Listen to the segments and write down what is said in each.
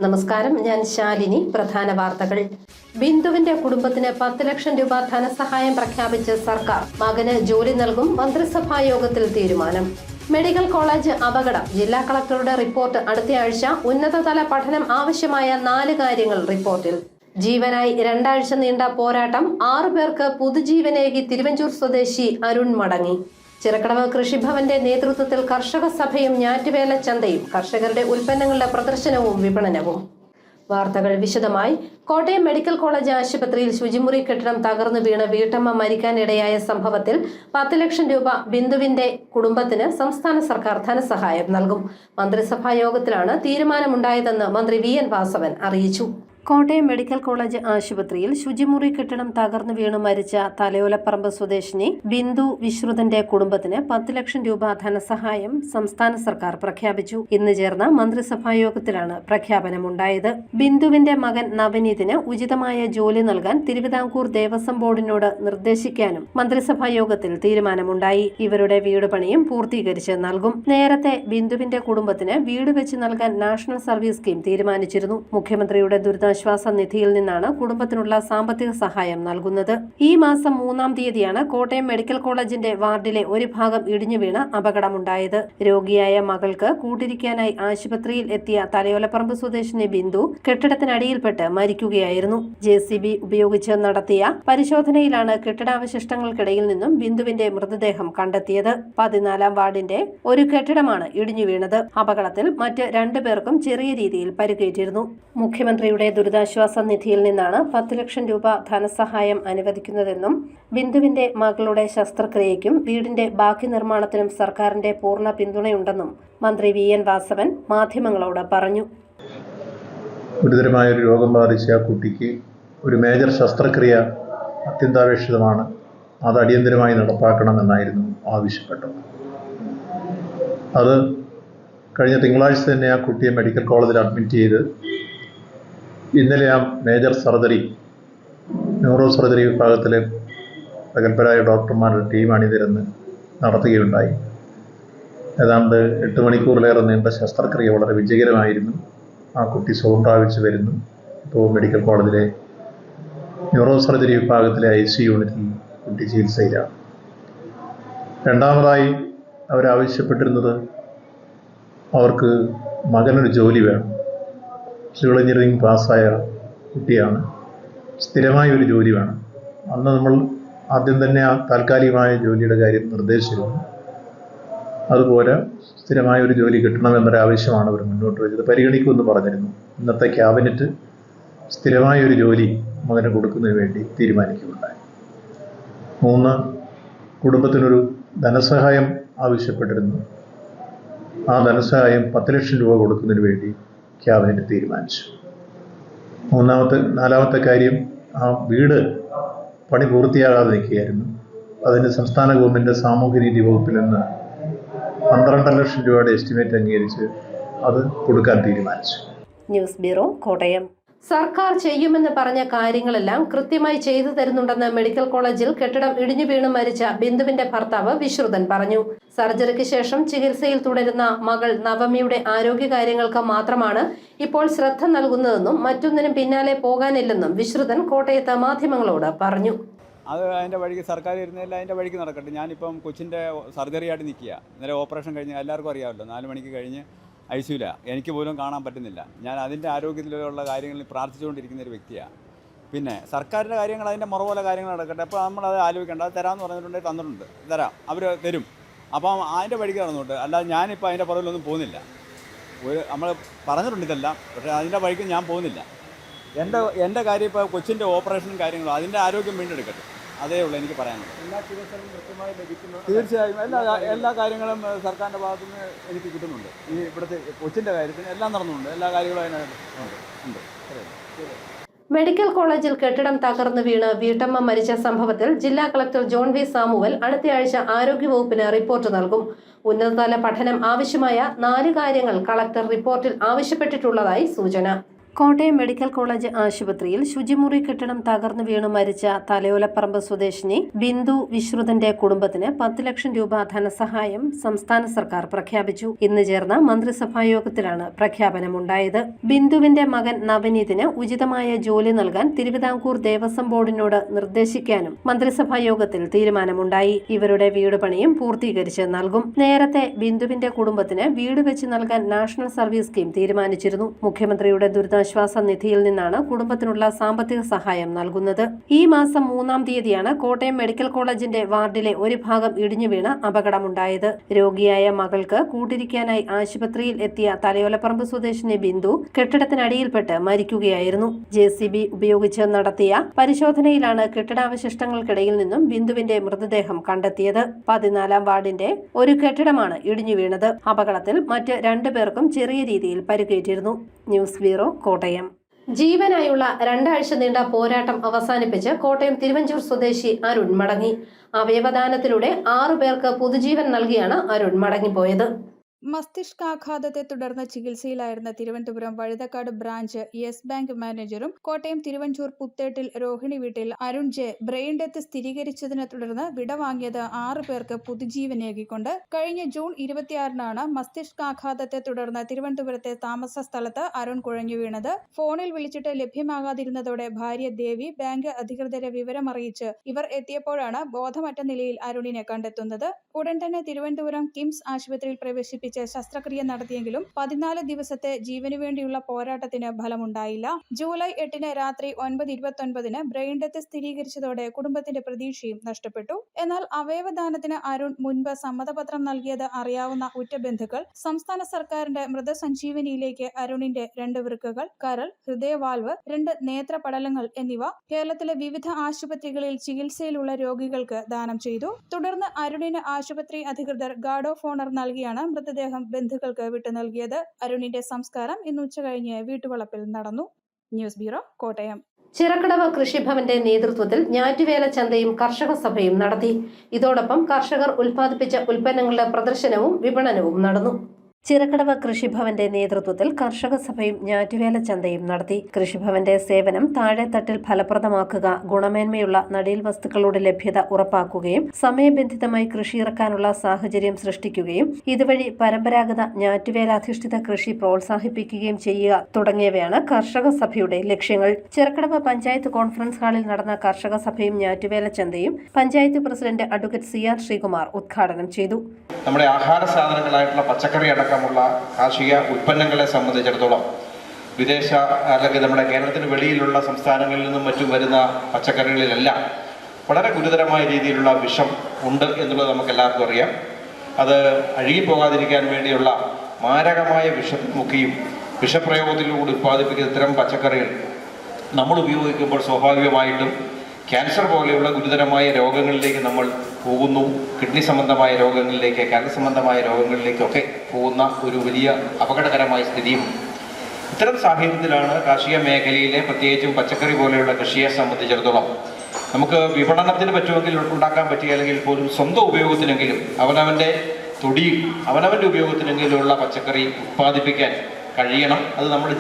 നമസ്കാരം, ഞാൻ ശാലിനി. പ്രധാന വാർത്തകൾ. ബിന്ദുവിന്റെ കുടുംബത്തിന് 10 ലക്ഷം രൂപ ധനസഹായം പ്രഖ്യാപിച്ച് സർക്കാർ. മകന് ജോലി നൽകും. മന്ത്രിസഭാ യോഗത്തിൽ തീരുമാനം. മെഡിക്കൽ കോളേജ് അപകടം. ജില്ലാ കളക്ടറുടെ റിപ്പോർട്ട് അടുത്തയാഴ്ച. ഉന്നതതല പഠനം ആവശ്യമായ 4 കാര്യങ്ങൾ റിപ്പോർട്ടിൽ. ജീവനായി 2 ആഴ്ച നീണ്ട പോരാട്ടം. 6 പേർക്ക് പുതുജീവനേകി തിരുവഞ്ചൂർ സ്വദേശി അരുൺ മടങ്ങി. ചിറക്കടവ് കൃഷിഭവന്റെ നേതൃത്വത്തിൽ കർഷക സഭയും ഞാറ്റുവേല ചന്തയും. കർഷകരുടെ ഉൽപ്പന്നങ്ങളുടെ പ്രദർശനവും വിപണനവും. വാർത്തകൾ വിശദമായി. കോട്ടയം മെഡിക്കൽ കോളേജ് ആശുപത്രിയിൽ ശുചിമുറി കെട്ടിടം തകർന്നു വീണ് വീട്ടമ്മ മരിക്കാനിടയായ സംഭവത്തിൽ 10 ലക്ഷം രൂപ ബിന്ദുവിന്റെ കുടുംബത്തിന് സംസ്ഥാന സർക്കാർ ധനസഹായം നൽകും. മന്ത്രിസഭാ യോഗത്തിലാണ് തീരുമാനമുണ്ടായതെന്ന് മന്ത്രി VN വാസവൻ അറിയിച്ചു. കോട്ടയം മെഡിക്കൽ കോളേജ് ആശുപത്രിയിൽ ശുചിമുറി കെട്ടിടം തകർന്നു വീണു മരിച്ച തലയോലപ്പറമ്പ് സ്വദേശിനി ബിന്ദു വിശ്രുതന്റെ കുടുംബത്തിന് 10 ലക്ഷം രൂപ ധനസഹായം സംസ്ഥാന സർക്കാർ പ്രഖ്യാപിച്ചു. ഇന്ന് ചേർന്ന മന്ത്രിസഭാ യോഗത്തിലാണ് പ്രഖ്യാപനമുണ്ടായത്. ബിന്ദുവിന്റെ മകൻ നവനീതിന് ഉചിതമായ ജോലി നൽകാൻ തിരുവിതാംകൂർ ദേവസ്വം ബോർഡിനോട് നിർദ്ദേശിക്കാനും മന്ത്രിസഭാ യോഗത്തിൽ തീരുമാനമുണ്ടായി. ഇവരുടെ വീട് പണിയും പൂർത്തീകരിച്ച് നൽകും. നേരത്തെ ബിന്ദുവിന്റെ കുടുംബത്തിന് വീട് വെച്ച് നൽകാൻ നാഷണൽ സർവീസ് സ്കീം തീരുമാനിച്ചിരുന്നു. മുഖ്യമന്ത്രിയുടെ ദുരിതാശ്വാസ നിധിയിൽ നിന്നാണ് കുടുംബത്തിനുള്ള സാമ്പത്തിക സഹായം നൽകുന്നത്. ഈ മാസം 3-ാം തീയതിയാണ് കോട്ടയം മെഡിക്കൽ കോളേജിന്റെ വാർഡിലെ ഒരു ഭാഗം ഇടിഞ്ഞു വീണ് അപകടമുണ്ടായത്. രോഗിയായ മകൾക്ക് കൂട്ടിരിക്കാനായി ആശുപത്രിയിൽ എത്തിയ തലയോലപ്പറമ്പ് സ്വദേശിനി ബിന്ദു കെട്ടിടത്തിനടിയിൽപ്പെട്ട് മരിക്കുകയായിരുന്നു. JCB ഉപയോഗിച്ച് നടത്തിയ പരിശോധനയിലാണ് കെട്ടിടാവശിഷ്ടങ്ങൾക്കിടയിൽ നിന്നും ബിന്ദുവിന്റെ മൃതദേഹം കണ്ടെത്തിയത്. 14-ാം വാർഡിന്റെ ഒരു കെട്ടിടമാണ് ഇടിഞ്ഞു വീണത്. അപകടത്തിൽ മറ്റ് 2 പേർക്കും ചെറിയ രീതിയിൽ പരിക്കേറ്റിരുന്നു. മുഖ്യമന്ത്രിയുടെ ദുരിതാശ്വാസ നിധിയിൽ നിന്നാണ് 10 ലക്ഷം രൂപ ധനസഹായം അനുവദിക്കുന്നതെന്നും ബിന്ദുവിന്റെ മകളുടെ ശസ്ത്രക്രിയയ്ക്കും വീടിന്റെ ബാക്കി നിർമ്മാണത്തിനും സർക്കാരിന്റെ പൂർണ്ണ പിന്തുണയുണ്ടെന്നും മന്ത്രി VN വാസവൻ മാധ്യമങ്ങളോട് പറഞ്ഞു. ഗുരുതരമായ ഒരു രോഗം ബാധിച്ച ആ കുട്ടിക്ക് ഒരു മേജർ ശസ്ത്രക്രിയ അത്യന്താപേക്ഷിതമാണ്. അത് അടിയന്തരമായി നടപ്പാക്കണമെന്നായിരുന്നു ആവശ്യപ്പെട്ടത്. അത് കഴിഞ്ഞ തിങ്കളാഴ്ച തന്നെ ആ കുട്ടിയെ മെഡിക്കൽ കോളേജിൽ അഡ്മിറ്റ് ചെയ്ത് ഇന്നലെ ആ മേജർ സർജറി, ന്യൂറോ സർജറി വിഭാഗത്തിലെ പ്രഗത്ഭരായ ഡോക്ടർമാരുടെ ടീം അണിനിരന്ന് നടത്തുകയുണ്ടായി. ഏതാണ്ട് 8 മണിക്കൂറിലേറെ നീണ്ട ശസ്ത്രക്രിയ വളരെ വിജയകരമായിരുന്നു. ആ കുട്ടി സുഖം പ്രാപിച്ചു വരുന്നു. ഇപ്പോൾ മെഡിക്കൽ കോളേജിലെ ന്യൂറോ സർജറി വിഭാഗത്തിലെ ICU യൂണിറ്റിൽ കുട്ടി ചികിത്സയിലാണ്. രണ്ടാമതായി അവരാവശ്യപ്പെട്ടിരുന്നത് അവർക്ക് മകനൊരു ജോലി വേണം. സിവിൽ എഞ്ചിനീയറിംഗ് പാസ്സായ കുട്ടിയാണ്. സ്ഥിരമായ ഒരു ജോലി വേണം. അന്ന് നമ്മൾ ആദ്യം തന്നെ ആ താൽക്കാലികമായ ജോലിയുടെ കാര്യം നിർദ്ദേശിച്ചിരുന്നു. അതുപോലെ സ്ഥിരമായ ഒരു ജോലി കിട്ടണമെന്നൊരാവശ്യമാണ് അവർ മുന്നോട്ട് വെച്ചത്. പരിഗണിക്കുമെന്ന് പറഞ്ഞിരുന്നു. ഇന്നത്തെ ക്യാബിനറ്റ് സ്ഥിരമായ ഒരു ജോലി മകന് കൊടുക്കുന്നതിന് വേണ്ടി തീരുമാനിക്കുകയുണ്ടായി. 3, കുടുംബത്തിനൊരു ധനസഹായം ആവശ്യപ്പെട്ടിരുന്നു. ആ ധനസഹായം 10 ലക്ഷം രൂപ കൊടുക്കുന്നതിന് വേണ്ടി ക്യാബിനറ്റ് തീരുമാനിച്ചു. 4-ാമത്തെ കാര്യം, ആ വീട് പണി പൂർത്തിയാകാതെ നിൽക്കുകയായിരുന്നു. അതിന് സംസ്ഥാന ഗവൺമെൻറ് സാമൂഹ്യനീതി വകുപ്പിൽ നിന്ന് 12 ലക്ഷം രൂപയുടെ എസ്റ്റിമേറ്റ് അംഗീകരിച്ച് അത് കൊടുക്കാൻ തീരുമാനിച്ചു. News bureau, Kottayam. സർക്കാർ ചെയ്യുമെന്ന് പറഞ്ഞ കാര്യങ്ങളെല്ലാം കൃത്യമായി ചെയ്തു തരുന്നുണ്ടെന്ന് മെഡിക്കൽ കോളേജിൽ കെട്ടിടം ഇടിഞ്ഞു വീണ് മരിച്ച ബിന്ദുവിന്റെ ഭർത്താവ് വിശ്രുതൻ പറഞ്ഞു. സർജറിക്ക് ശേഷം ചികിത്സയിൽ തുടരുന്ന മകൾ നവമിയുടെ ആരോഗ്യകാര്യങ്ങൾക്ക് മാത്രമാണ് ഇപ്പോൾ ശ്രദ്ധ നൽകുന്നതെന്നും മറ്റൊന്നിനും പിന്നാലെ പോകാനില്ലെന്നും വിശ്രുതൻ കോട്ടയത്ത് മാധ്യമങ്ങളോട് പറഞ്ഞു. അത് അതിൻ്റെ വഴിക്ക് സർക്കാർ ഇരുന്നില്ല, അതിൻ്റെ വഴിക്ക് നടക്കട്ടെ. ഞാനിപ്പം കൊച്ചിൻ്റെ സർജറി ആയിട്ട് നിൽക്കുക. ഇന്നലെ ഓപ്പറേഷൻ കഴിഞ്ഞ് എല്ലാവർക്കും അറിയാമല്ലോ, 4 മണിക്ക് കഴിഞ്ഞ് ICUല. എനിക്ക് പോലും കാണാൻ പറ്റുന്നില്ല. ഞാൻ അതിൻ്റെ ആരോഗ്യത്തിലുള്ള കാര്യങ്ങളിൽ പ്രാർത്ഥിച്ചുകൊണ്ടിരിക്കുന്ന ഒരു വ്യക്തിയാണ്. പിന്നെ സർക്കാരിൻ്റെ കാര്യങ്ങൾ അതിൻ്റെ മുറപോലെ കാര്യങ്ങൾ നടക്കട്ടെ. അപ്പോൾ നമ്മളത് ആലോചിക്കേണ്ട. അത് തരാമെന്ന് പറഞ്ഞിട്ടുണ്ടെങ്കിൽ തന്നിട്ടുണ്ട്, തരാം, അവർ തരും. അപ്പം അതിൻ്റെ വഴിക്ക് നടന്നുകൊണ്ട് അല്ലാതെ ഞാനിപ്പോൾ അതിൻ്റെ പുറകിലൊന്നും പോകുന്നില്ല. നമ്മൾ പറഞ്ഞിട്ടുണ്ട് ഇതെല്ലാം, പക്ഷേ അതിൻ്റെ വഴിക്ക് ഞാൻ പോകുന്നില്ല. എൻ്റെ കാര്യം ഇപ്പോൾ കൊച്ചിൻ്റെ ഓപ്പറേഷനും കാര്യങ്ങളും അതിൻ്റെ ആരോഗ്യം വീണ്ടെടുക്കട്ടെ, അതേ ഉള്ളൂ എനിക്ക് പറയാനുള്ളത്. എല്ലാ ചികിത്സകളും കൃത്യമായി ലഭിക്കുന്നു. തീർച്ചയായും എല്ലാ കാര്യങ്ങളും സർക്കാരിൻ്റെ ഭാഗത്തു നിന്ന് എനിക്ക് കിട്ടുന്നുണ്ട്. ഈ ഇവിടുത്തെ കൊച്ചിൻ്റെ കാര്യത്തിന് എല്ലാം നടന്നുണ്ട്. എല്ലാ കാര്യങ്ങളും അതിനകത്ത് ഉണ്ട്. മെഡിക്കൽ കോളേജിൽ കെട്ടിടം തകർന്നു വീണ് വീട്ടമ്മ മരിച്ച സംഭവത്തിൽ ജില്ലാ കളക്ടർ ജോൺ V സാമുവൽ അടുത്തയാഴ്ച ആരോഗ്യവകുപ്പിന് റിപ്പോർട്ട് നൽകും. ഉന്നതതല പഠനം ആവശ്യമായ 4 കാര്യങ്ങൾ കളക്ടർ റിപ്പോർട്ടിൽ ആവശ്യപ്പെട്ടിട്ടുള്ളതായി സൂചന. കോട്ടയം മെഡിക്കൽ കോളേജ് ആശുപത്രിയിൽ ശുചിമുറി കെട്ടിടം തകർന്നു വീണു മരിച്ച തലയോലപ്പറമ്പ് സ്വദേശിനി ബിന്ദു വിശ്രുതന്റെ കുടുംബത്തിന് 10 ലക്ഷം രൂപ ധനസഹായം സംസ്ഥാന സർക്കാർ പ്രഖ്യാപിച്ചു. ഇന്ന് ചേർന്ന മന്ത്രിസഭാ യോഗത്തിലാണ് പ്രഖ്യാപനമുണ്ടായത്. ബിന്ദുവിന്റെ മകൻ നവനീതിന് ഉചിതമായ ജോലി നൽകാൻ തിരുവിതാംകൂർ ദേവസ്വം ബോർഡിനോട് നിർദ്ദേശിക്കാനും മന്ത്രിസഭാ യോഗത്തിൽ തീരുമാനമുണ്ടായി. ഇവരുടെ വീട് പണിയും പൂർത്തീകരിച്ച് നൽകും. നേരത്തെ ബിന്ദുവിന്റെ കുടുംബത്തിന് വീട് വെച്ച് നൽകാൻ നാഷണൽ സർവീസ് സ്കീം തീരുമാനിച്ചിരുന്നു. മുഖ്യമന്ത്രിയുടെ ദുരിതാശ്വാസ നിധിയിൽ നിന്നാണ് കുടുംബത്തിനുള്ള സാമ്പത്തിക സഹായം നൽകുന്നത്. ഈ മാസം 3-ാം തീയതിയാണ് കോട്ടയം മെഡിക്കൽ കോളേജിന്റെ വാർഡിലെ ഒരു ഭാഗം ഇടിഞ്ഞു വീണ് അപകടമുണ്ടായത്. രോഗിയായ മകൾക്ക് കൂട്ടിരിക്കാനായി ആശുപത്രിയിൽ എത്തിയ തലയോലപ്പറമ്പ് സ്വദേശിനി ബിന്ദു കെട്ടിടത്തിനടിയിൽപ്പെട്ട് മരിക്കുകയായിരുന്നു. JCB ഉപയോഗിച്ച് നടത്തിയ പരിശോധനയിലാണ് കെട്ടിടാവശിഷ്ടങ്ങൾക്കിടയിൽ നിന്നും ബിന്ദുവിന്റെ മൃതദേഹം കണ്ടെത്തിയത്. 14-ാം വാർഡിന്റെ ഒരു കെട്ടിടമാണ് ഇടിഞ്ഞു വീണത്. അപകടത്തിൽ മറ്റ് 2 പേർക്കും ചെറിയ രീതിയിൽ പരിക്കേറ്റിരുന്നു. News bureau, Kottayam. ജീവനായുള്ള 2 ആഴ്ച നീണ്ട പോരാട്ടം അവസാനിപ്പിച്ച് കോട്ടയം തിരുവഞ്ചൂർ സ്വദേശി അരുൺ മടങ്ങി. അവയവദാനത്തിലൂടെ 6 പേർക്ക് പുതുജീവൻ നൽകിയാണ് അരുൺ മടങ്ങിപ്പോയത്. മസ്തിഷ്കാഘാതത്തെ തുടർന്ന് ചികിത്സയിലായിരുന്ന Thiruvananthapuram Vazhuthacaud branch Yes Bank മാനേജറും കോട്ടയം തിരുവഞ്ചൂർ പുത്തേട്ടിൽ രോഹിണി വീട്ടിൽ അരുൺ ജെ ബ്രെയിൻ ഡെത്ത് സ്ഥിരീകരിച്ചതിനെ തുടർന്ന് വിടവാങ്ങിയത് 6 പേർക്ക് പുതുജീവനേകിക്കൊണ്ട് കഴിഞ്ഞ ജൂൺ 26-നാണ് മസ്തിഷ്കാഘാതത്തെ തുടർന്ന് തിരുവനന്തപുരത്തെ താമസ സ്ഥലത്ത് അരുൺ കുഴഞ്ഞു വീണത്. ഫോണിൽ വിളിച്ചിട്ട് ലഭ്യമാകാതിരുന്നതോടെ ഭാര്യ ദേവി ബാങ്ക് അധികൃതരെ വിവരമറിയിച്ച് ഇവർ എത്തിയപ്പോഴാണ് ബോധമറ്റ നിലയിൽ അരുണിനെ കണ്ടെത്തുന്നത്. ഉടൻ തന്നെ തിരുവനന്തപുരം കിംസ് ആശുപത്രിയിൽ പ്രവേശിപ്പിച്ച ശസ്ത്രക്രിയ നടത്തിയെങ്കിലും 14 ദിവസത്തെ ജീവനു വേണ്ടിയുള്ള പോരാട്ടത്തിന് ഫലമുണ്ടായില്ല. ജൂലൈ 8-ന് രാത്രി 9:29-ന് ബ്രെയിൻ ഡെത്ത് സ്ഥിരീകരിച്ചതോടെ കുടുംബത്തിന്റെ പ്രതീക്ഷയും നഷ്ടപ്പെട്ടു. എന്നാൽ അവയവദാനത്തിന് അരുൺ മുൻപ് സമ്മതപത്രം നൽകിയത് അറിയാവുന്ന ഉറ്റ ബന്ധുക്കൾ സംസ്ഥാന സർക്കാരിന്റെ മൃതസഞ്ജീവനിയിലേക്ക് അരുണിന്റെ 2 വൃക്കകൾ, കരൾ, ഹൃദയവാൽവ്, 2 നേത്രപടലങ്ങൾ എന്നിവ കേരളത്തിലെ വിവിധ ആശുപത്രികളിൽ ചികിത്സയിലുള്ള രോഗികൾക്ക് ദാനം ചെയ്തു. തുടർന്ന് അരുണിന് ആശുപത്രി അധികൃതർ ഗാർഡ് ഓഫ് ഓണർ നൽകിയാണ് മൃതദേഹം ബന്ധുക്കൾക്ക് വിട്ടു നൽകിയത്. അരുണിന്റെ സംസ്കാരം ഇന്ന് ഉച്ചകഴിഞ്ഞ് വീട്ടുവളപ്പിൽ നടന്നു. News bureau, Kottayam. ചിറക്കടവ് കൃഷിഭവന്റെ നേതൃത്വത്തിൽ ഞാറ്റുവേല ചന്തയും കർഷക സഭയും നടത്തി. ഇതോടൊപ്പം കർഷകർ ഉൽപ്പാദിപ്പിച്ച ഉൽപ്പന്നങ്ങളുടെ പ്രദർശനവും വിപണനവും നടന്നു. ചിറക്കടവ് കൃഷിഭവന്റെ നേതൃത്വത്തിൽ കർഷക സഭയും ഞാറ്റുവേല ചന്തയും നടത്തി. കൃഷിഭവന്റെ സേവനം താഴെത്തട്ടിൽ ഫലപ്രദമാക്കുക, ഗുണമേന്മയുള്ള നടീൽ വസ്തുക്കളുടെ ലഭ്യത ഉറപ്പാക്കുകയും സമയബന്ധിതമായി കൃഷിയിറക്കാനുള്ള സാഹചര്യം സൃഷ്ടിക്കുകയും ഇതുവഴി പരമ്പരാഗത ഞാറ്റുവേലാധിഷ്ഠിത കൃഷി പ്രോത്സാഹിപ്പിക്കുകയും ചെയ്യുക തുടങ്ങിയവയാണ് കർഷക സഭയുടെ ലക്ഷ്യങ്ങൾ. ചിറക്കടവ് പഞ്ചായത്ത് കോൺഫറൻസ് ഹാളിൽ നടന്ന കർഷക സഭയും ഞാറ്റുവേല ചന്തയും panchayat president advocate CR Sreekumar ഉദ്ഘാടനം ചെയ്തു. നമ്മുടെ ആഹാര സാധനങ്ങളായിട്ടുള്ള പച്ചക്കറി അടക്കമുള്ള കാർഷിക ഉൽപ്പന്നങ്ങളെ സംബന്ധിച്ചിടത്തോളം വിദേശ അല്ലെങ്കിൽ നമ്മുടെ കേരളത്തിന് വെളിയിലുള്ള സംസ്ഥാനങ്ങളിൽ നിന്നും മറ്റും വരുന്ന പച്ചക്കറികളിലെല്ലാം വളരെ ഗുരുതരമായ രീതിയിലുള്ള വിഷം ഉണ്ട് എന്നുള്ളത് നമുക്ക് എല്ലാവർക്കും അറിയാം. അത് അഴുകിപ്പോകാതിരിക്കാൻ വേണ്ടിയുള്ള മാരകമായ വിഷമുക്കിയും വിഷപ്രയോഗത്തിലൂടെ ഉത്പാദിപ്പിക്കുന്ന ഇത്തരം പച്ചക്കറികൾ നമ്മൾ ഉപയോഗിക്കുമ്പോൾ സ്വാഭാവികമായിട്ടും ക്യാൻസർ പോലെയുള്ള ഗുരുതരമായ രോഗങ്ങളിലേക്ക് നമ്മൾ പോകുന്നു. കിഡ്നി സംബന്ധമായ രോഗങ്ങളിലേക്ക്, കരൾ സംബന്ധമായ രോഗങ്ങളിലേക്കൊക്കെ പോകുന്ന ഒരു വലിയ അപകടകരമായ സ്ഥിതിയും. ഇത്തരം സാഹചര്യത്തിലാണ് കാർഷിക മേഖലയിലെ പ്രത്യേകിച്ചും പച്ചക്കറി പോലെയുള്ള കൃഷിയെ സംബന്ധിച്ചിടത്തോളം നമുക്ക് വിപണനത്തിന് പറ്റുമെങ്കിൽ ഉണ്ടാക്കാൻ പറ്റിയ അല്ലെങ്കിൽ പോലും സ്വന്തം ഉപയോഗത്തിനെങ്കിലും അവനവൻ്റെ തൊടിയിൽ അവനവൻ്റെ ഉപയോഗത്തിനെങ്കിലുള്ള പച്ചക്കറി ഉത്പാദിപ്പിക്കാൻ കഴിയണം. അത് നമ്മുടെ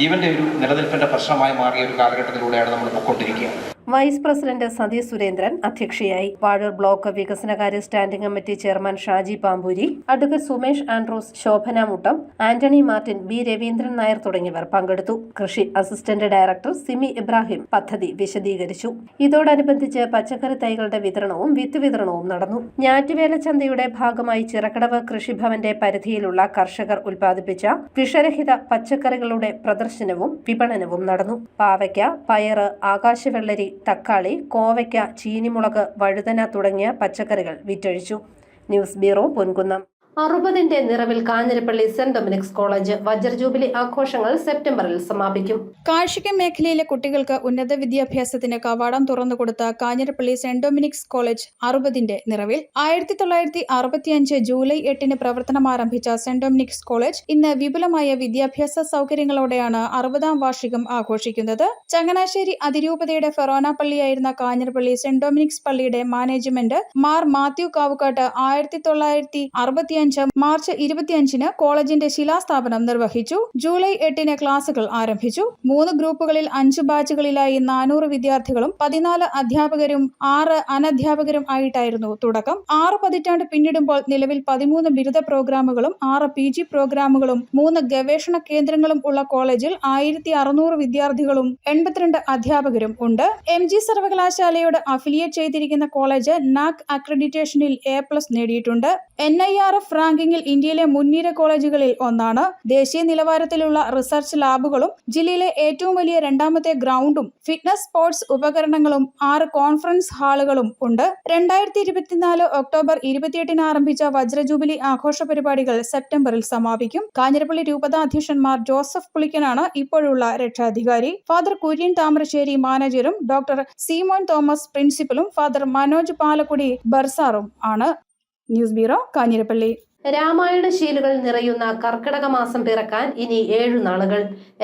ജീവന്റെ ഒരു നിലനിൽപ്പിന്റെ പ്രശ്നമായി മാറിയ ഒരു കാലഘട്ടത്തിലൂടെയാണ് നമ്മൾ പോയിക്കൊണ്ടിരിക്കുക. വൈസ് പ്രസിഡന്റ് സതീഷ് സുരേന്ദ്രൻ അധ്യക്ഷയായി. വാഴൂർ ബ്ലോക്ക് വികസനകാര്യ standing committee chairman Shaji Pampoori, advocate Sumesh Andrews, Shobhana Muttam, Antony Martin, B Raveendran Nair തുടങ്ങിയവർ പങ്കെടുത്തു. കൃഷി അസിസ്റ്റന്റ് ഡയറക്ടർ സിമി ഇബ്രാഹിം പദ്ധതി വിശദീകരിച്ചു. ഇതോടനുബന്ധിച്ച് പച്ചക്കറി തൈകളുടെ വിതരണവും വിത്ത് വിതരണവും നടന്നു. ഞാറ്റുവേല ചന്തയുടെ ഭാഗമായി ചിറക്കടവ് കൃഷിഭവന്റെ പരിധിയിലുള്ള കർഷകർ ഉൽപ്പാദിപ്പിച്ച വിഷരഹിത പച്ചക്കറികളുടെ പ്രദർശനവും വിപണനവും നടന്നു. പാവയ്ക്ക, പയറ്, ആകാശവെള്ളരി, തക്കാളി, കോവയ്ക്ക, ചീനിമുളക്, വഴുതന തുടങ്ങിയ പച്ചക്കറികൾ വിറ്റഴിച്ചു. News bureau, Ponkunnam. 60ന്റെ നിറവിൽ കാഞ്ഞിരപ്പള്ളി സെന്റ് ഡൊമിനിക്സ് കോളേജ് വജ്രജൂബിലി ആഘോഷങ്ങൾ സെപ്റ്റംബറിൽ സമാപിക്കും. കാർഷിക മേഖലയിലെ കുട്ടികൾക്ക് ഉന്നത വിദ്യാഭ്യാസത്തിന് കവാടം തുറന്നുകൊടുത്ത കാഞ്ഞിരപ്പള്ളി സെന്റ് ഡൊമിനിക്സ് കോളേജ് 60ന്റെ നിറവിൽ 1965 ജൂലൈ 8-ന് പ്രവർത്തനം ആരംഭിച്ച സെന്റ് ഡൊമിനിക്സ് കോളേജ് ഇന്ന് വിപുലമായ വിദ്യാഭ്യാസ സൗകര്യങ്ങളോടെയാണ് 60ാം വാർഷികം ആഘോഷിക്കുന്നത്. ചങ്ങനാശ്ശേരി അതിരൂപതയുടെ ഫെറോന പള്ളിയായിരുന്ന കാഞ്ഞിരപ്പള്ളി സെന്റ് ഡൊമിനിക്സ് പള്ളിയുടെ മാനേജ്മെന്റ് മാർ മാത്യു കാവുകാട്ട് 1965 2025 മാർച്ച് 25 കോളേജിന്റെ ശിലാസ്ഥാപനം നിർവഹിച്ചു. ജൂലൈ 8 ക്ലാസുകൾ ആരംഭിച്ചു. 3 ഗ്രൂപ്പുകളിൽ 5 ബാച്ചുകളിലായി 400 വിദ്യാർത്ഥികളും 14 അധ്യാപകരും 6 അനധ്യാപകരും ആയിട്ടായിരുന്നു തുടക്കം. 6 പതിറ്റാണ്ട് പിന്നിടുമ്പോൾ നിലവിൽ 13 ബിരുദ പ്രോഗ്രാമുകളും 6 PG പ്രോഗ്രാമുകളും 3 ഗവേഷണ കേന്ദ്രങ്ങളും ഉള്ള കോളേജിൽ 1600 വിദ്യാർത്ഥികളും 82 അധ്യാപകരും ഉണ്ട്. MG സർവകലാശാലയോട് അഫിലിയേറ്റ് ചെയ്തിരിക്കുന്ന കോളേജ് NAAC അക്രഡിറ്റേഷനിൽ A+ നേടിയിട്ടുണ്ട്. NIRF റാങ്കിങ്ങിൽ ഇന്ത്യയിലെ മുൻനിര കോളേജുകളിൽ ഒന്നാണ്. ദേശീയ നിലവാരത്തിലുള്ള റിസർച്ച് ലാബുകളും ജില്ലയിലെ ഏറ്റവും വലിയ രണ്ടാമത്തെ ഗ്രൗണ്ടും ഫിറ്റ്നസ് സ്പോർട്സ് ഉപകരണങ്ങളും 6 കോൺഫറൻസ് ഹാളുകളും ഉണ്ട്. 2024 ഒക്ടോബർ 28 ആരംഭിച്ച വജ്രജൂബിലി ആഘോഷ പരിപാടികൾ സെപ്റ്റംബറിൽ സമാപിക്കും. കാഞ്ഞിരപ്പള്ളി രൂപതാധ്യക്ഷന്മാർ ജോസഫ് പുളിക്കനാണ് ഇപ്പോഴുള്ള രക്ഷാധികാരി. ഫാദർ കുര്യൻ താമരശ്ശേരി മാനേജരും ഡോക്ടർ സീമോൻ തോമസ് പ്രിൻസിപ്പലും ഫാദർ മനോജ് പാലക്കുടി ബർസാറും ആണ്. News bureau, Kanjirappally. രാമായണ ശീലുകൾ നിറയുന്ന കർക്കിടക മാസം പിറക്കാൻ ഇനി 7 നാളുകൾ.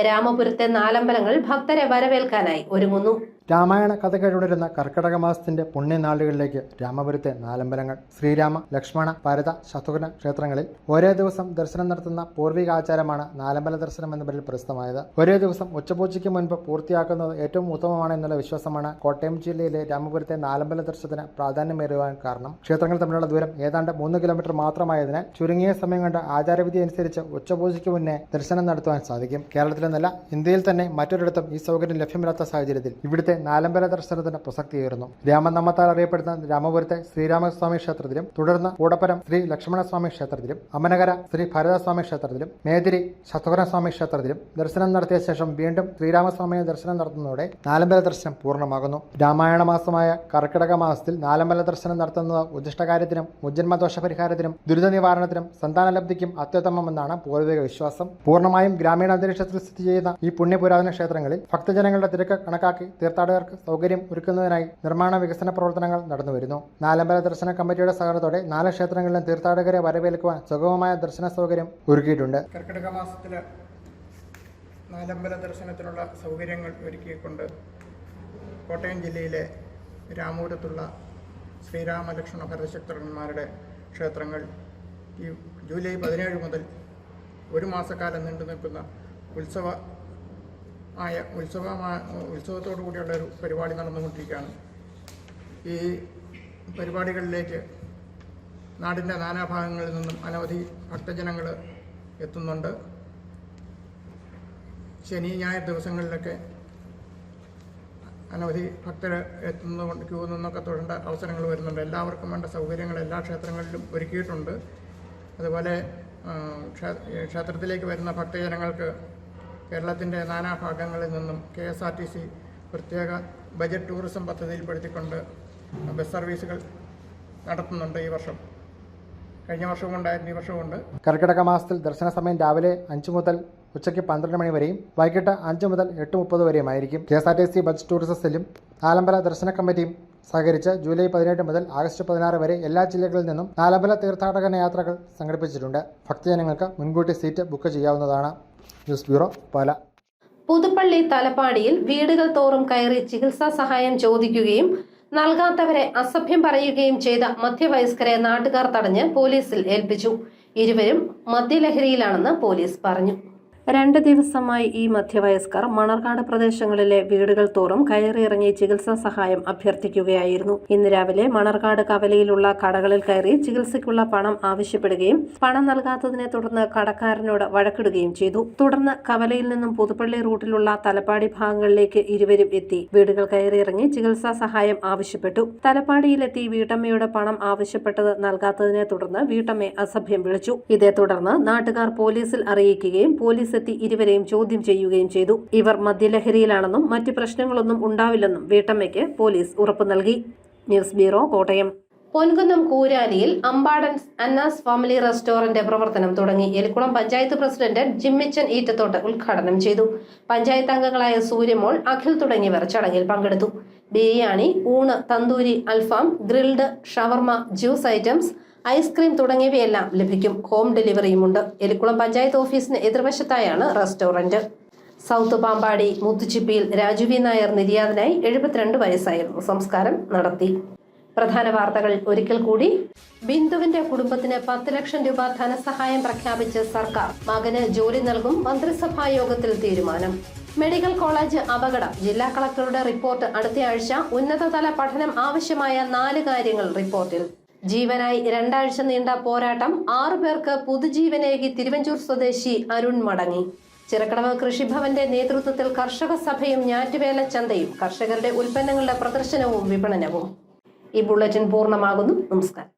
രാമപുരത്തെ നാലമ്പലങ്ങൾ ഭക്തരെ വരവേൽക്കാനായി ഒരുങ്ങുന്നു. രാമായണ കഥകളുണരുന്ന കർക്കിടക മാസത്തിന്റെ പുണ്യനാളുകളിലേക്ക് രാമപുരത്തെ നാലമ്പലങ്ങൾ ശ്രീരാമ, ലക്ഷ്മണ, ഭരത, ശത്രുഘ്ന ക്ഷേത്രങ്ങളിൽ ഒരേ ദിവസം ദർശനം നടത്തുന്ന പൂർവിക ആചാരമാണ് നാലമ്പല ദർശനം എന്ന പേരിൽ പ്രസിദ്ധമായത്. ഒരേ ദിവസം ഉച്ചപൂജയ്ക്ക് മുൻപ് പൂർത്തിയാക്കുന്നത് ഏറ്റവും ഉത്തമമാണ് എന്നുള്ള വിശ്വാസമാണ് കോട്ടയം ജില്ലയിലെ രാമപുരത്തെ നാലമ്പല ദർശനത്തിന് പ്രാധാന്യമേറുവാൻ കാരണം. ക്ഷേത്രങ്ങൾ തമ്മിലുള്ള ദൂരം ഏതാണ്ട് 3 കിലോമീറ്റർ മാത്രമായതിനാൽ ചുരുങ്ങിയ സമയം കൊണ്ട് ആചാരവിധി അനുസരിച്ച് ഉച്ചപൂജയ്ക്ക് മുന്നേ ദർശനം നടത്തുവാൻ സാധിക്കും. കേരളത്തിലെന്നല്ല ഇന്ത്യയിൽ തന്നെ മറ്റൊരിടത്തും ഈ സൗകര്യം ലഭ്യമല്ലാത്ത സാഹചര്യത്തിൽ ഇവിടുത്തെ നാലമ്പല ദർശനത്തിന് പ്രസക്തിയേറുന്നു. രാമനാമത്താൽ അറിയപ്പെടുന്ന രാമപുരത്തെ ശ്രീരാമസ്വാമി ക്ഷേത്രത്തിലും തുടർന്ന് കൂടപ്പുരം ശ്രീ ലക്ഷ്മണസ്വാമി ക്ഷേത്രത്തിലും അമനകര ശ്രീ ഭരതസ്വാമി ക്ഷേത്രത്തിലും മേതിരി ശത്രുഘ്നസ്വാമി ക്ഷേത്രത്തിലും ദർശനം നടത്തിയ ശേഷം വീണ്ടും ശ്രീരാമസ്വാമിയെ ദർശനം നടത്തുന്നതോടെ നാലമ്പല ദർശനം പൂർണ്ണമാകുന്നു. രാമായണ മാസമായ കർക്കിടക മാസത്തിൽ നാലമ്പല ദർശനം നടത്തുന്നത് ഉദ്ദിഷ്ടകാര്യത്തിനും മുജ്ജന്മദോഷ പരിഹാരത്തിനും ദുരിത നിവാരണത്തിനും സന്താനലബ്ധിക്കും അത്യുത്തമമെന്നാണ് പൂർവിക വിശ്വാസം. പൂർണ്ണമായും ഗ്രാമീണ അന്തരീക്ഷത്തിൽ സ്ഥിതി ചെയ്യുന്ന ഈ പുണ്യപുരാതന ക്ഷേത്രങ്ങളിൽ ഭക്തജനങ്ങളുടെ തിരക്ക് കണക്കാക്കി തീർത്ഥാടകർക്ക് സൗകര്യം ഒരുക്കുന്നതിനായി നിർമ്മാണ വികസന പ്രവർത്തനങ്ങൾ നടന്നുവരുന്നു. നാലമ്പല ദർശന കമ്മിറ്റിയുടെ സഹകരണത്തോടെ 4 ക്ഷേത്രങ്ങളിലും തീർത്ഥാടകരെ വരവേൽക്കുവാൻ സുഗമമായ ദർശന സൗകര്യം ഒരുക്കിയിട്ടുണ്ട്. കർക്കിടക മാസത്തില് നാലമ്പല ദർശനത്തിനുള്ള സൗകര്യങ്ങൾ ഒരുക്കിക്കൊണ്ട് കോട്ടയം ജില്ലയിലെ രാമപുരത്തുള്ള ശ്രീരാമ, ലക്ഷ്മണ, ഭരതശത്രുഘ്നന്മാരുടെ ക്ഷേത്രങ്ങൾ ഈ ജൂലൈ 17 മുതൽ 1 മാസക്കാലം നീണ്ടു നിൽക്കുന്ന ഉത്സവത്തോടു കൂടിയുള്ള ഒരു പരിപാടി നടന്നുകൊണ്ടിരിക്കുകയാണ്. ഈ പരിപാടികളിലേക്ക് നാടിൻ്റെ നാനാഭാഗങ്ങളിൽ നിന്നും അനവധി ഭക്തജനങ്ങൾ എത്തുന്നുണ്ട്. ശനി, ഞായർ ദിവസങ്ങളിലൊക്കെ അനവധി ഭക്തർ എത്തുന്നതുകൊണ്ട് ക്യൂ നിന്നൊക്കെ തൊഴേണ്ട അവസരങ്ങൾ വരുന്നുണ്ട്. എല്ലാവർക്കും വേണ്ട സൗകര്യങ്ങൾ എല്ലാ ക്ഷേത്രങ്ങളിലും ഒരുക്കിയിട്ടുണ്ട്. അതുപോലെ ക്ഷേത്രത്തിലേക്ക് വരുന്ന ഭക്തജനങ്ങൾക്ക് കേരളത്തിൻ്റെ നാനാഭാഗങ്ങളിൽ നിന്നും KSRTC പ്രത്യേക ബജറ്റ് ടൂറിസം പദ്ധതിയിൽപ്പെടുത്തിക്കൊണ്ട് ബസ് സർവീസുകൾ നടത്തുന്നുണ്ട്. ഈ വർഷം കഴിഞ്ഞ വർഷവും ഉണ്ടായിരുന്നു, ഈ വർഷവും ഉണ്ട്. കർക്കിടക മാസത്തിൽ ദർശന സമയം രാവിലെ 5 മുതൽ ഉച്ചയ്ക്ക് 12 മണി വരെയും വൈകിട്ട് 5 മുതൽ 8:30 വരെയുമായിരിക്കും. KSRTC ബജറ്റ് ടൂറിസം സെല്ലും നാലമ്പല ദർശന കമ്മിറ്റിയും സഹകരിച്ച് ജൂലൈ 18 മുതൽ ആഗസ്റ്റ് 16 വരെ എല്ലാ ജില്ലകളിൽ നിന്നും നാലമ്പല തീർത്ഥാടന യാത്രകൾ സംഘടിപ്പിച്ചിട്ടുണ്ട്. ഭക്തജനങ്ങൾക്ക് മുൻകൂട്ടി സീറ്റ് ബുക്ക് ചെയ്യാവുന്നതാണ്. ന്യൂസ് ബ്യൂറോ, പാല. പുതുപ്പള്ളി തലപ്പാടിയിൽ വീടുകൾ തോറും കയറി ചികിത്സാ സഹായം ചോദിക്കുകയും നൽകാത്തവരെ അസഭ്യം പറയുകയും ചെയ്ത മധ്യവയസ്കരെ നാട്ടുകാർ തടഞ്ഞ് പോലീസിൽ ഏൽപ്പിച്ചു. ഇരുവരും മദ്യലഹരിയിലാണെന്ന് പോലീസ് പറഞ്ഞു. 2 ദിവസമായി ഈ മധ്യവയസ്കർ മണർകാട് പ്രദേശങ്ങളിലെ വീടുകൾ തോറും കയറിയിറങ്ങി ചികിത്സാ സഹായം അഭ്യർത്ഥിക്കുകയായിരുന്നു. ഇന്ന് രാവിലെ മണർകാട് കവലയിലുള്ള കടകളിൽ കയറി ചികിത്സയ്ക്കുള്ള പണം ആവശ്യപ്പെടുകയും പണം നൽകാത്തതിനെ തുടർന്ന് കടക്കാരനോട് വഴക്കിടുകയും ചെയ്തു. തുടർന്ന് കവലയിൽ നിന്നും പുതുപ്പള്ളി റൂട്ടിലുള്ള തലപ്പാടി ഭാഗങ്ങളിലേക്ക് ഇരുവരും എത്തി വീടുകൾ കയറിയിറങ്ങി ചികിത്സാ സഹായം ആവശ്യപ്പെട്ടു. തലപ്പാടിയിലെത്തി വീട്ടമ്മയോട് പണം ആവശ്യപ്പെട്ടത് നൽകാത്തതിനെ തുടർന്ന് വീട്ടമ്മയെ അസഭ്യം വിളിച്ചു. ഇതേ തുടർന്ന് നാട്ടുകാർ പോലീസിൽ അറിയിക്കുകയും പോലീസ് എത്തി ഇരുവരെയും ചോദ്യം ചെയ്യുകയും ചെയ്തു. ഇവർ മദ്യലഹരിയിലാണെന്നും മറ്റ് പ്രശ്നങ്ങളൊന്നും ഉണ്ടാവില്ലെന്നും വീട്ടമ്മയ്ക്ക് പോലീസ് ഉറപ്പു നൽകി. News bureau, Kottayam. പൊൻകുന്നം കൂരാലിയിൽ അമ്പാടൻസ് അന്നാസ് ഫാമിലി റെസ്റ്റോറന്റ് പ്രവർത്തനം തുടങ്ങി. എലിക്കുളം പഞ്ചായത്ത് പ്രസിഡന്റ് ജിമ്മിച്ചൻ ഈറ്റത്തോട്ട് ഉദ്ഘാടനം ചെയ്തു. പഞ്ചായത്ത് അംഗങ്ങളായ സൂര്യമോൾ, അഖിൽ തുടങ്ങിയവർ ചടങ്ങിൽ പങ്കെടുത്തു. ബിരിയാണി, ഊണ്, തന്തൂരി, അൽഫാം, ഗ്രിൽഡ്, ഷവർമ, ജ്യൂസ് ഐറ്റംസ്, ഐസ്ക്രീം തുടങ്ങിയവയെല്ലാം ലഭിക്കും. ഹോം ഡെലിവറിയുമുണ്ട്. എലിക്കുളം പഞ്ചായത്ത് ഓഫീസിന് എതിർവശത്തായാണ് റെസ്റ്റോറന്റ്. സൗത്ത് പാമ്പാടി മുത്തുച്ചിപ്പിയിൽ രാജു വി നായർ നിര്യാതനായി. 72 വയസ്സായിരുന്നു. സംസ്കാരം നടത്തി. പ്രധാന വാർത്തകൾ ഒരിക്കൽ കൂടി. ബിന്ദുവിന്റെ കുടുംബത്തിന് 10 ലക്ഷം രൂപ ധനസഹായം പ്രഖ്യാപിച്ച് സർക്കാർ. മകന് ജോലി നൽകും, മന്ത്രിസഭാ യോഗത്തിൽ തീരുമാനം. മെഡിക്കൽ കോളേജ് അപകടം. ജില്ലാ കളക്ടറുടെ റിപ്പോർട്ട് അടുത്തയാഴ്ച. ഉന്നതതല പഠനം ആവശ്യമായ 4 കാര്യങ്ങൾ റിപ്പോർട്ടിൽ. ജീവനായി 2 ആഴ്ച നീണ്ട പോരാട്ടം. 6 പേർക്ക് പുതുജീവനേകി തിരുവഞ്ചൂർ സ്വദേശി അരുൺ മടങ്ങി. ചിറക്കടവ് കൃഷിഭവന്റെ നേതൃത്വത്തിൽ കർഷക സഭയും ഞാറ്റുവേല ചന്തയും. കർഷകരുടെ ഉൽപ്പന്നങ്ങളുടെ പ്രദർശനവും വിപണനവും. ഈ ബുള്ളറ്റിൻ പൂർണ്ണമാകുന്നു. നമസ്കാരം.